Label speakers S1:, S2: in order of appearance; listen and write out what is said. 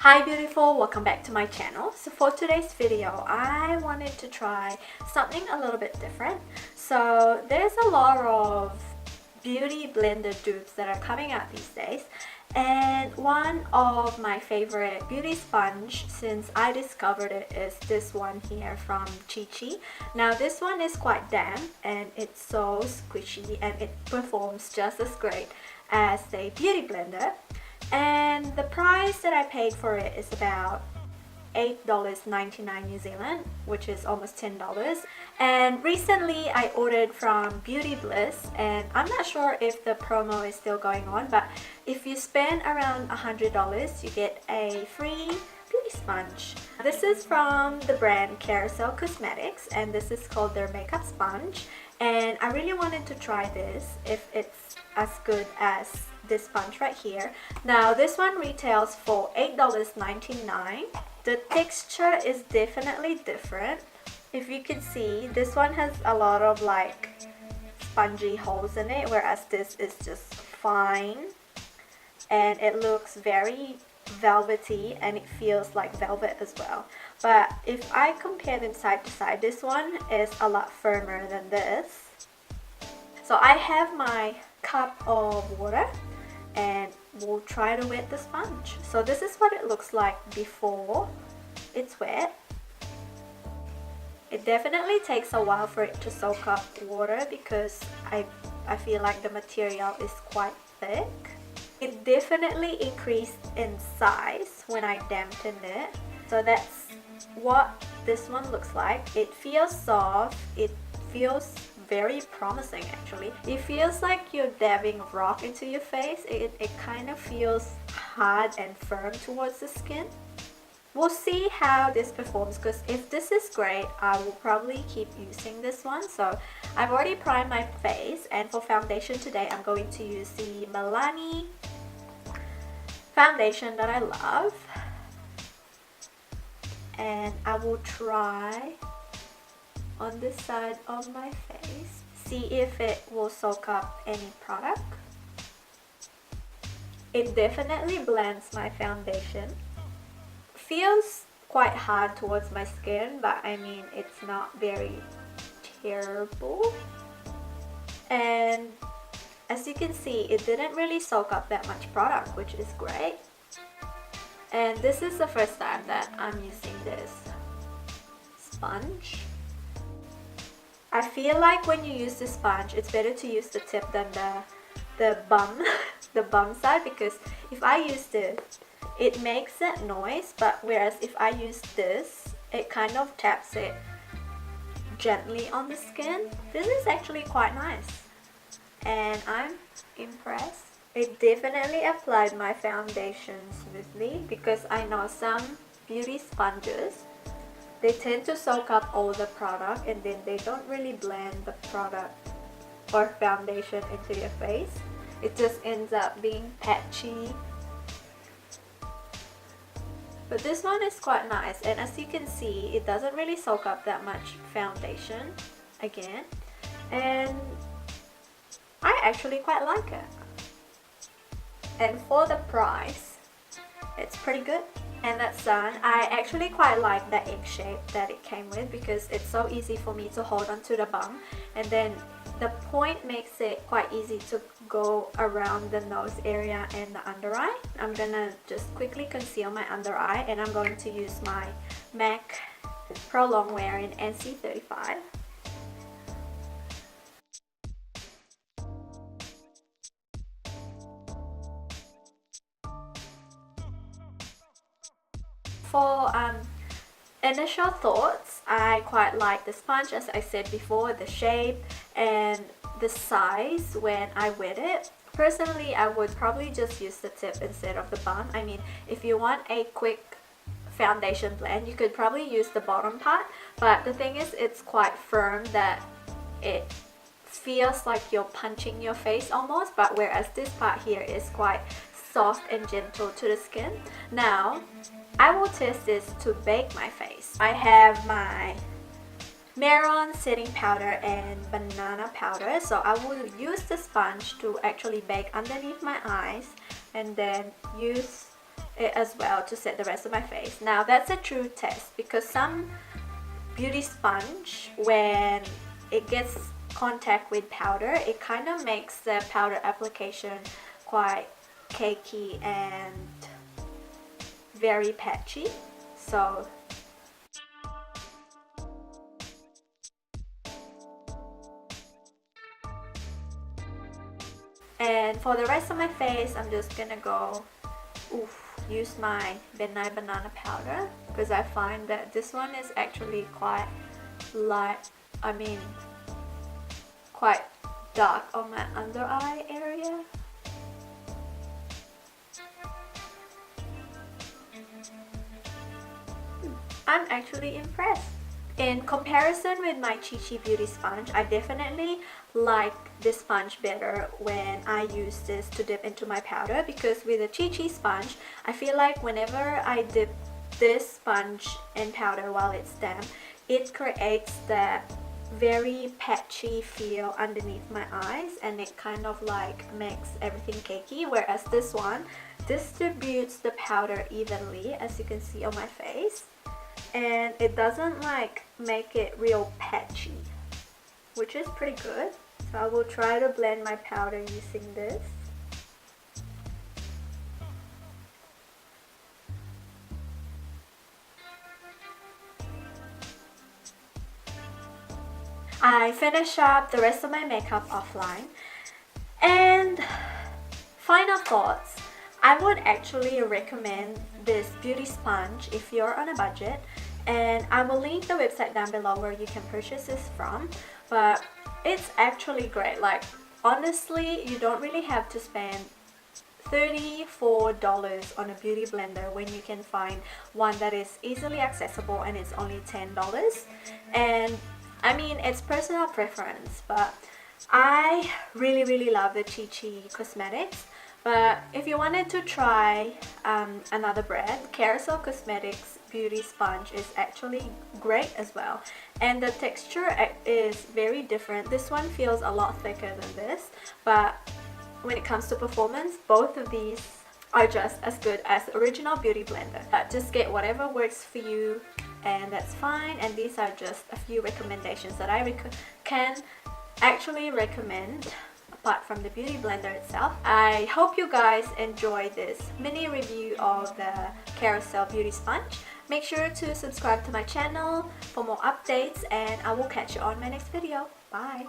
S1: Hi beautiful, welcome back to my channel. So for today's video, I wanted to try something a little bit different. So there's a lot of beauty blender dupes that are coming out these days, and one of my favorite beauty sponge since I discovered it is this one here from ChiChi. Now this one is quite damp and it's so squishy and it performs just as great as a beauty blender. And the price that I paid for it is about $8.99 New Zealand, which is almost $10. And recently I ordered from Beauty Bliss, and I'm not sure if the promo is still going on, but if you spend around $100 you get a free beauty sponge. This is from the brand Carousel Cosmetics, and this is called their makeup sponge, and I really wanted to try this if it's as good as this sponge right here. Now this one retails for $8.99. The texture is definitely different. If you can see, this one has a lot of like spongy holes in it, whereas this is just fine and it looks very velvety and it feels like velvet as well. But if I compare them side to side, this one is a lot firmer than this. So I have my cup of water and we'll try to wet the sponge. So this is what it looks like before it's wet. It definitely takes a while for it to soak up water because I feel like the material is quite thick. It definitely increased in size when I dampened it. So that's what this one looks like. It feels soft. It feels very promising actually. It feels like you're dabbing rock into your face. It kind of feels hard and firm towards the skin. We'll see how this performs, because if this is great, I will probably keep using this one. So I've already primed my face, and for foundation today I'm going to use the Milani foundation that I love, and I will try on this side of my face, see if it will soak up any product. It definitely blends my foundation. Feels quite hard towards my skin, but I mean it's not very terrible. And as you can see, it didn't really soak up that much product, which is great. And this is the first time that I'm using this sponge. I feel like when you use the sponge, it's better to use the tip than the bum, the bum side, because if I use this, it makes that noise, but whereas if I use this, it kind of taps it gently on the skin. This is actually quite nice, and I'm impressed. It definitely applied my foundation smoothly, because I know some beauty sponges, they tend to soak up all the product and then they don't really blend the product or foundation into your face. It just ends up being patchy. But this one is quite nice, and as you can see, it doesn't really soak up that much foundation again, and I actually quite like it. And for the price, it's pretty good. And that's done. I actually quite like the egg shape that it came with, because it's so easy for me to hold onto the bum, and then the point makes it quite easy to go around the nose area and the under eye. I'm gonna just quickly conceal my under eye, and I'm going to use my MAC Pro Longwear in NC35. For initial thoughts, I quite like the sponge, as I said before, the shape and the size when I wet it. Personally, I would probably just use the tip instead of the bum. I mean, if you want a quick foundation blend, you could probably use the bottom part, but the thing is, it's quite firm that it feels like you're punching your face almost, but whereas this part here is quite soft and gentle to the skin. Now I will test this to bake my face. I have my Marron setting powder and banana powder, so I will use the sponge to actually bake underneath my eyes, and then use it as well to set the rest of my face. Now that's a true test, because some beauty sponge, when it gets contact with powder, it kind of makes the powder application quite cakey and very patchy. So and for the rest of my face, I'm just gonna go use my Midnight Banana powder, because I find that this one is actually quite light, quite dark on my under eye area. I'm actually impressed. In comparison with my ChiChi beauty sponge, I definitely like this sponge better when I use this to dip into my powder, because with a ChiChi sponge, I feel like whenever I dip this sponge in powder while it's damp, it creates that very patchy feel underneath my eyes, and it kind of like makes everything cakey, whereas this one distributes the powder evenly, as you can see on my face, and it doesn't like make it real patchy, which is pretty good. So I will try to blend my powder using this. I finish up the rest of my makeup offline, and final thoughts. I would actually recommend this beauty sponge if you're on a budget, and I will link the website down below where you can purchase this from. But it's actually great. Like, honestly, you don't really have to spend $34 on a beauty blender when you can find one that is easily accessible and it's only $10. And I mean, it's personal preference, but I really love the ChiChi Cosmetics. But if you wanted to try another brand, Carousel Cosmetics Beauty Sponge is actually great as well. And the texture is very different. This one feels a lot thicker than this, but when it comes to performance, both of these are just as good as the original beauty blender. Just get whatever works for you, and that's fine. And these are just a few recommendations that I can actually recommend apart from the beauty blender itself. I hope you guys enjoyed this mini review of the Carousel Beauty Sponge. Make sure to subscribe to my channel for more updates, and I will catch you on my next video. Bye!